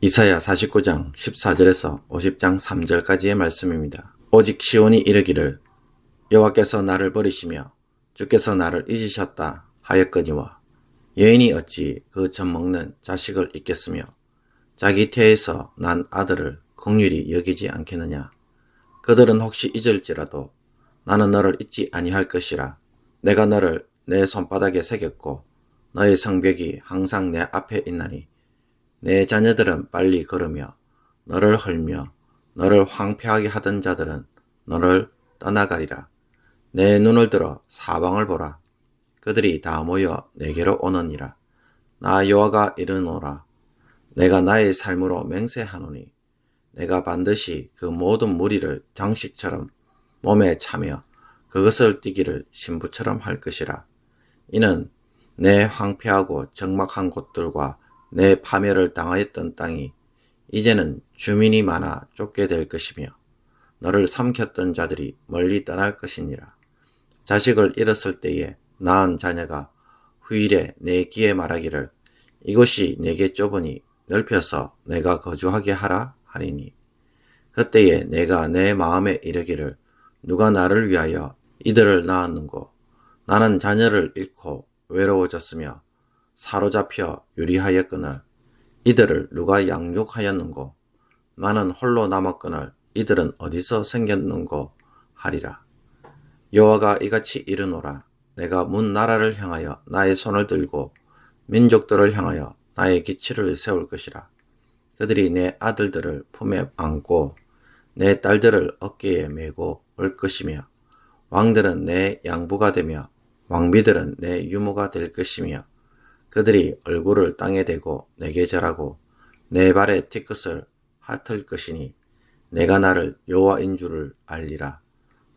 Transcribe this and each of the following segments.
이사야 49장 14절에서 50장 3절까지의 말씀입니다. 오직 시온이 이르기를 여호와께서 나를 버리시며 주께서 나를 잊으셨다 하였거니와 여인이 어찌 그 젖먹는 자식을 잊겠으며 자기 태에서 난 아들을 긍휼히 여기지 않겠느냐. 그들은 혹시 잊을지라도 나는 너를 잊지 아니할 것이라. 내가 너를 내 손바닥에 새겼고 너의 성벽이 항상 내 앞에 있나니 내 자녀들은 빨리 걸으며 너를 헐며 너를 황폐하게 하던 자들은 너를 떠나가리라. 내 눈을 들어 사방을 보라. 그들이 다 모여 내게로 오느니라. 나 여호와가 이르노라. 내가 나의 삶으로 맹세하노니 내가 반드시 그 모든 무리를 장식처럼 몸에 차며 그것을 띠기를 신부처럼 할 것이라. 이는 내 황폐하고 적막한 곳들과 내 파멸을 당하였던 땅이 이제는 주민이 많아 쫓게 될 것이며 너를 삼켰던 자들이 멀리 떠날 것이니라. 자식을 잃었을 때에 낳은 자녀가 후일에 내 귀에 말하기를 이곳이 내게 좁으니 넓혀서 내가 거주하게 하라 하리니 그때에 내가 내 마음에 이르기를 누가 나를 위하여 이들을 낳았는고. 나는 자녀를 잃고 외로워졌으며 사로잡혀 유리하였거늘 이들을 누가 양육하였는고. 나는 홀로 남았거늘 이들은 어디서 생겼는고 하리라. 여호와가 이같이 이르노라. 내가 문 나라를 향하여 나의 손을 들고 민족들을 향하여 나의 기치를 세울 것이라. 그들이 내 아들들을 품에 안고 내 딸들을 어깨에 메고 올 것이며 왕들은 내 양부가 되며 왕비들은 내 유모가 될 것이며 그들이 얼굴을 땅에 대고 내게 절하고 내 발에 티끝을 핫을 것이니 내가 나를 여호와인 줄을 알리라.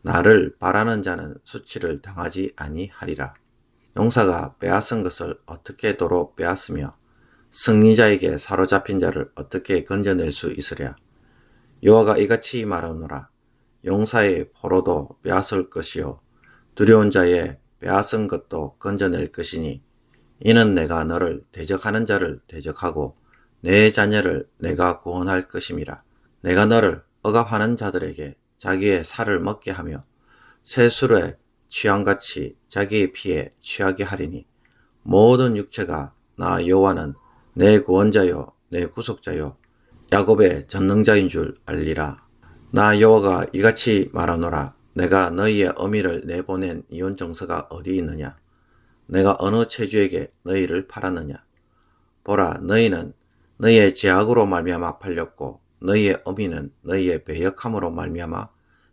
나를 바라는 자는 수치를 당하지 아니하리라. 용사가 빼앗은 것을 어떻게 도로 빼앗으며 승리자에게 사로잡힌 자를 어떻게 건져낼 수 있으랴. 여호와가 이같이 말하노라. 용사의 포로도 빼앗을 것이요 두려운 자의 빼앗은 것도 건져낼 것이니 이는 내가 너를 대적하는 자를 대적하고 내 자녀를 내가 구원할 것임이라. 내가 너를 억압하는 자들에게 자기의 살을 먹게 하며 새 술에 취함같이 자기의 피에 취하게 하리니 모든 육체가 나 여호와는 내 구원자요 내 구속자요 야곱의 전능자인 줄 알리라. 나 여호와가 이같이 말하노라. 내가 너희의 어미를 내보낸 이혼 정서가 어디 있느냐. 내가 어느 체주에게 너희를 팔았느냐. 보라, 너희는 너희의 죄악으로 말미암아 팔렸고 너희의 어미는 너희의 배역함으로 말미암아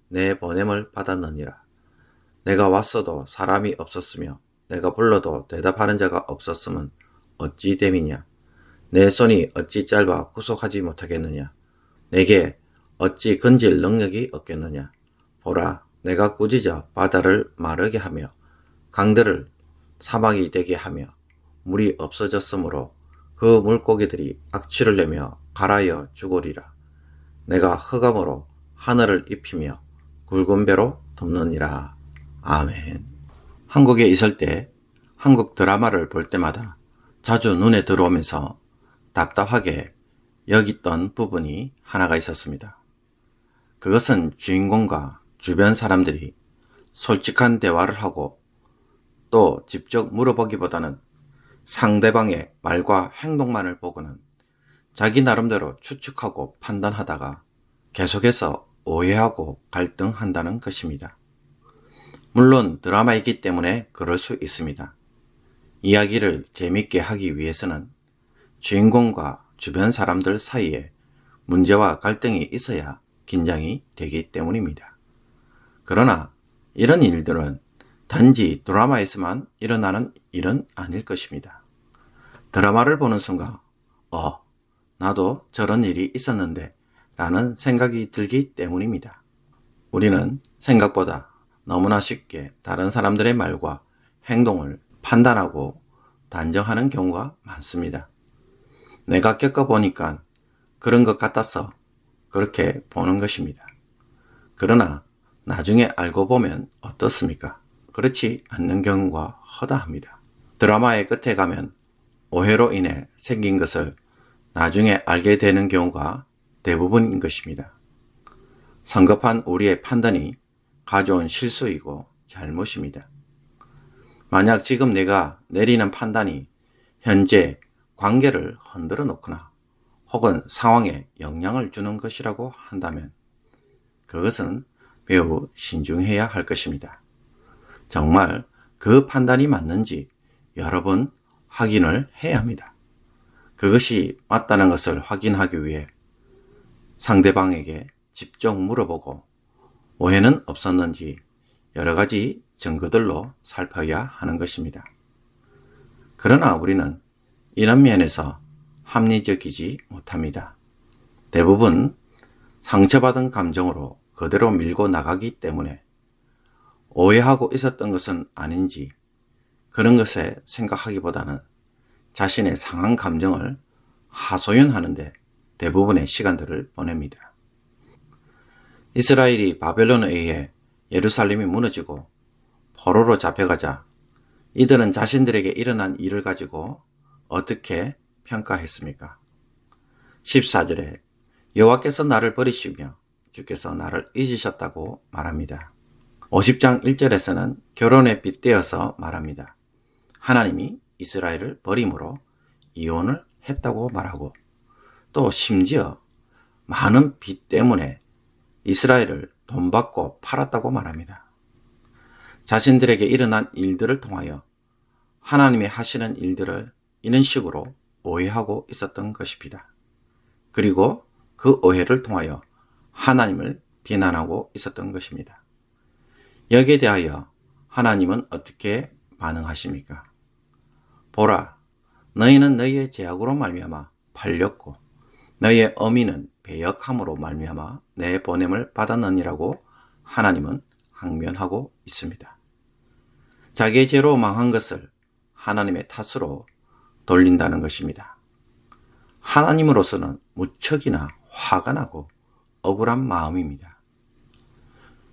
내 보냄을 받았느니라. 내가 왔어도 사람이 없었으며 내가 불러도 대답하는 자가 없었으면 어찌 됨이냐. 내 손이 어찌 짧아 구속하지 못하겠느냐. 내게 어찌 건질 능력이 없겠느냐. 보라, 내가 꾸짖어 바다를 마르게 하며 강들을 사막이 되게 하며 물이 없어졌으므로 그 물고기들이 악취를 내며 갈아여 죽으리라. 내가 흑암으로 하늘을 입히며 굵은 배로 덮느니라. 아멘. 한국에 있을 때 한국 드라마를 볼 때마다 자주 눈에 들어오면서 답답하게 여겼던 부분이 하나가 있었습니다. 그것은 주인공과 주변 사람들이 솔직한 대화를 하고 또 직접 물어보기보다는 상대방의 말과 행동만을 보고는 자기 나름대로 추측하고 판단하다가 계속해서 오해하고 갈등한다는 것입니다. 물론 드라마이기 때문에 그럴 수 있습니다. 이야기를 재밌게 하기 위해서는 주인공과 주변 사람들 사이에 문제와 갈등이 있어야 긴장이 되기 때문입니다. 그러나 이런 일들은 단지 드라마에서만 일어나는 일은 아닐 것입니다. 드라마를 보는 순간 나도 저런 일이 있었는데 라는 생각이 들기 때문입니다. 우리는 생각보다 너무나 쉽게 다른 사람들의 말과 행동을 판단하고 단정하는 경우가 많습니다. 내가 겪어보니까 그런 것 같아서 그렇게 보는 것입니다. 그러나 나중에 알고 보면 어떻습니까? 그렇지 않는 경우가 허다합니다. 드라마의 끝에 가면 오해로 인해 생긴 것을 나중에 알게 되는 경우가 대부분인 것입니다. 성급한 우리의 판단이 가져온 실수이고 잘못입니다. 만약 지금 내가 내리는 판단이 현재 관계를 흔들어 놓거나 혹은 상황에 영향을 주는 것이라고 한다면 그것은 매우 신중해야 할 것입니다. 정말 그 판단이 맞는지 여러 번 확인을 해야 합니다. 그것이 맞다는 것을 확인하기 위해 상대방에게 직접 물어보고 오해는 없었는지 여러 가지 증거들로 살펴야 하는 것입니다. 그러나 우리는 이런 면에서 합리적이지 못합니다. 대부분 상처받은 감정으로 그대로 밀고 나가기 때문에 오해하고 있었던 것은 아닌지 그런 것에 생각하기보다는 자신의 상한 감정을 하소연하는 데 대부분의 시간들을 보냅니다. 이스라엘이 바벨론에 의해 예루살렘이 무너지고 포로로 잡혀가자 이들은 자신들에게 일어난 일을 가지고 어떻게 평가했습니까? 14절에 여호와께서 나를 버리시며 주께서 나를 잊으셨다고 말합니다. 50장 1절에서는 결혼에 빗대어서 말합니다. 하나님이 이스라엘을 버림으로 이혼을 했다고 말하고 또 심지어 많은 빚 때문에 이스라엘을 돈 받고 팔았다고 말합니다. 자신들에게 일어난 일들을 통하여 하나님이 하시는 일들을 이런 식으로 오해하고 있었던 것입니다. 그리고 그 오해를 통하여 하나님을 비난하고 있었던 것입니다. 여기에 대하여 하나님은 어떻게 반응하십니까? 보라, 너희는 너희의 죄악으로 말미암아 팔렸고 너희의 어미는 배역함으로 말미암아 내 보냄을 받았느니라고 하나님은 항변하고 있습니다. 자기의 죄로 망한 것을 하나님의 탓으로 돌린다는 것입니다. 하나님으로서는 무척이나 화가 나고 억울한 마음입니다.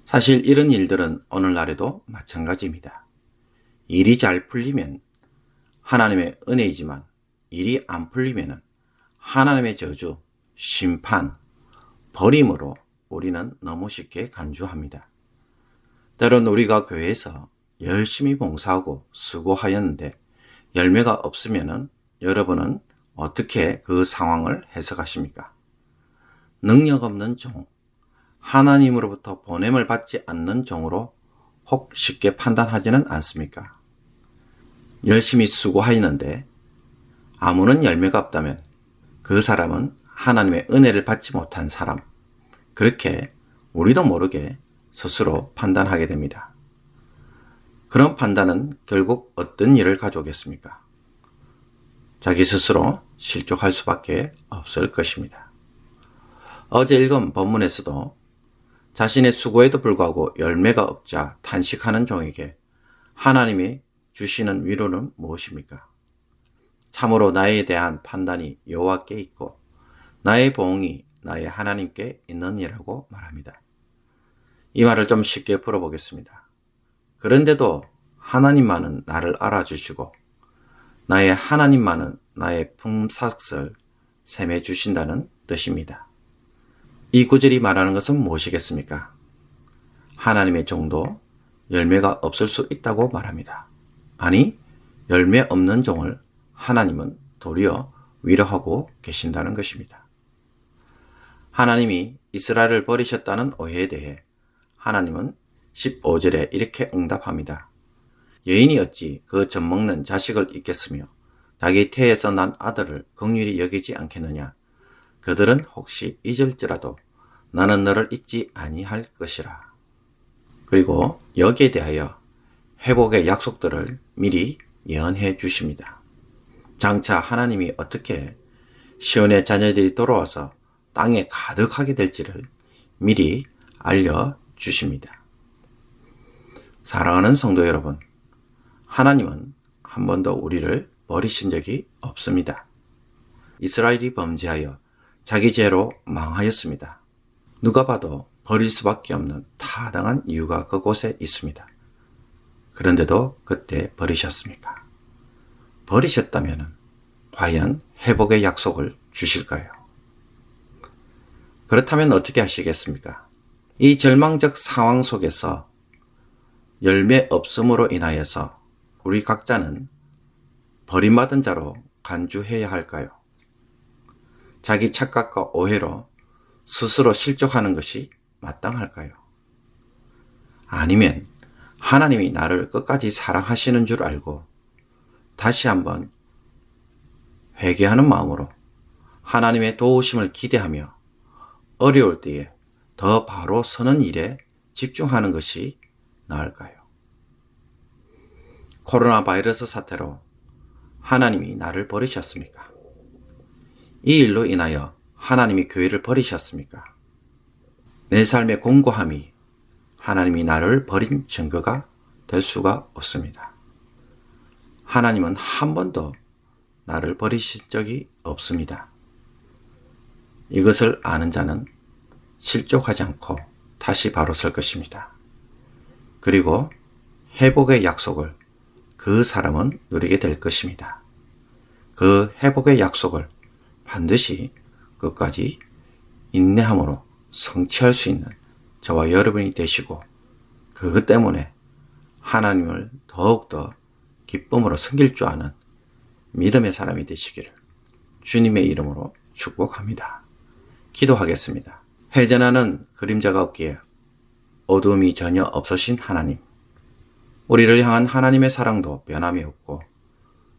사실 이런 일들은 오늘날에도 마찬가지입니다. 일이 잘 풀리면 하나님의 은혜이지만 일이 안 풀리면 하나님의 저주, 심판, 버림으로 우리는 너무 쉽게 간주합니다. 때론 우리가 교회에서 열심히 봉사하고 수고하였는데 열매가 없으면 여러분은 어떻게 그 상황을 해석하십니까? 능력 없는 종, 하나님으로부터 보냄을 받지 않는 종으로 혹 쉽게 판단하지는 않습니까? 열심히 수고하였는데 아무런 열매가 없다면 그 사람은 하나님의 은혜를 받지 못한 사람, 그렇게 우리도 모르게 스스로 판단하게 됩니다. 그런 판단은 결국 어떤 일을 가져오겠습니까? 자기 스스로 실족할 수밖에 없을 것입니다. 어제 읽은 본문에서도 자신의 수고에도 불구하고 열매가 없자 탄식하는 종에게 하나님이 주시는 위로는 무엇입니까? 참으로 나에 대한 판단이 여호와께 있고 나의 보응이 나의 하나님께 있느니라고 말합니다. 이 말을 좀 쉽게 풀어보겠습니다. 그런데도 하나님만은 나를 알아주시고 나의 하나님만은 나의 품삯을 셈해 주신다는 뜻입니다. 이 구절이 말하는 것은 무엇이겠습니까? 하나님의 종도 열매가 없을 수 있다고 말합니다. 아니, 열매 없는 종을 하나님은 도리어 위로하고 계신다는 것입니다. 하나님이 이스라엘을 버리셨다는 오해에 대해 하나님은 15절에 이렇게 응답합니다. 여인이 어찌 그 젖먹는 자식을 잊겠으며 자기 태에서 난 아들을 긍휼히 여기지 않겠느냐. 그들은 혹시 잊을지라도 나는 너를 잊지 아니할 것이라. 그리고 여기에 대하여 회복의 약속들을 미리 예언해 주십니다. 장차 하나님이 어떻게 시온의 자녀들이 돌아와서 땅에 가득하게 될지를 미리 알려주십니다. 사랑하는 성도 여러분, 하나님은 한 번도 우리를 버리신 적이 없습니다. 이스라엘이 범죄하여 자기 죄로 망하였습니다. 누가 봐도 버릴 수밖에 없는 타당한 이유가 그곳에 있습니다. 그런데도 그때 버리셨습니까? 버리셨다면 과연 회복의 약속을 주실까요? 그렇다면 어떻게 하시겠습니까? 이 절망적 상황 속에서 열매 없음으로 인하여서 우리 각자는 버림받은 자로 간주해야 할까요? 자기 착각과 오해로 스스로 실족하는 것이 마땅할까요? 아니면 하나님이 나를 끝까지 사랑하시는 줄 알고 다시 한번 회개하는 마음으로 하나님의 도우심을 기대하며 어려울 때에 더 바로 서는 일에 집중하는 것이 나을까요? 코로나 바이러스 사태로 하나님이 나를 버리셨습니까? 이 일로 인하여 하나님이 교회를 버리셨습니까? 내 삶의 공고함이 하나님이 나를 버린 증거가 될 수가 없습니다. 하나님은 한 번도 나를 버리신 적이 없습니다. 이것을 아는 자는 실족하지 않고 다시 바로 설 것입니다. 그리고 회복의 약속을 그 사람은 누리게 될 것입니다. 그 회복의 약속을 반드시 끝까지 인내함으로 성취할 수 있는 저와 여러분이 되시고 그것 때문에 하나님을 더욱더 기쁨으로 섬길 줄 아는 믿음의 사람이 되시기를 주님의 이름으로 축복합니다. 기도하겠습니다. 회전하는 그림자가 없기에 어두움이 전혀 없으신 하나님, 우리를 향한 하나님의 사랑도 변함이 없고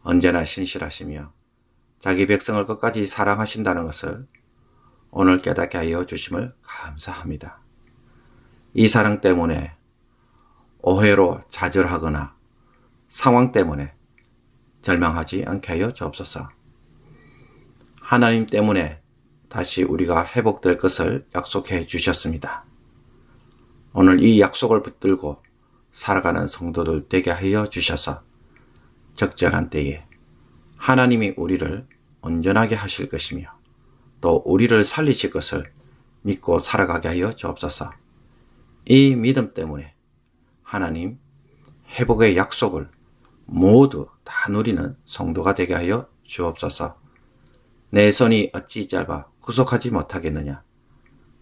언제나 신실하시며 자기 백성을 끝까지 사랑하신다는 것을 오늘 깨닫게 하여 주심을 감사합니다. 이 사랑 때문에 오해로 좌절하거나 상황 때문에 절망하지 않게 하여 주옵소서. 하나님 때문에 다시 우리가 회복될 것을 약속해 주셨습니다. 오늘 이 약속을 붙들고 살아가는 성도들 되게 하여 주셔서 적절한 때에 하나님이 우리를 온전하게 하실 것이며 또 우리를 살리실 것을 믿고 살아가게 하여 주옵소서. 이 믿음 때문에 하나님 회복의 약속을 모두 다 누리는 성도가 되게 하여 주옵소서. 내 손이 어찌 짧아 구속하지 못하겠느냐,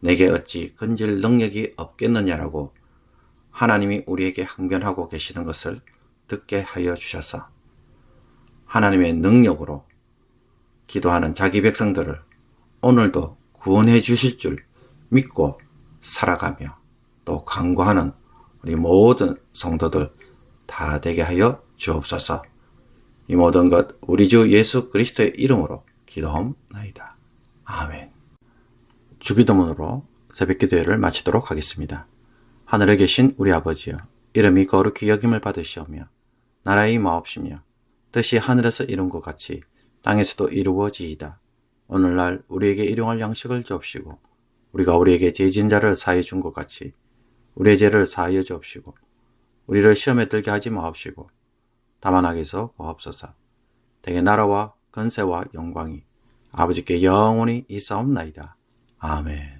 내게 어찌 건질 능력이 없겠느냐라고 하나님이 우리에게 항변하고 계시는 것을 듣게 하여 주셔서 하나님의 능력으로 기도하는 자기 백성들을 오늘도 구원해 주실 줄 믿고 살아가며 또 간구하는 우리 모든 성도들 다 되게 하여 주옵소서. 이 모든 것 우리 주 예수 그리스도의 이름으로 기도하옵나이다. 아멘. 주기도문으로 새벽기도회를 마치도록 하겠습니다. 하늘에 계신 우리 아버지여, 이름이 거룩히 여김을 받으시오며 나라의 마옵시며 뜻이 하늘에서 이룬 것 같이 땅에서도 이루어지이다. 오늘날 우리에게 일용할 양식을 주옵시고 우리가 우리에게 죄진 자를 사하여 준 것 같이 우리의 죄를 사하여 주옵시고 우리를 시험에 들게 하지 마옵시고 다만 악에서 구하옵소서. 대개 나라와 권세와 영광이 아버지께 영원히 있사옵나이다. 아멘.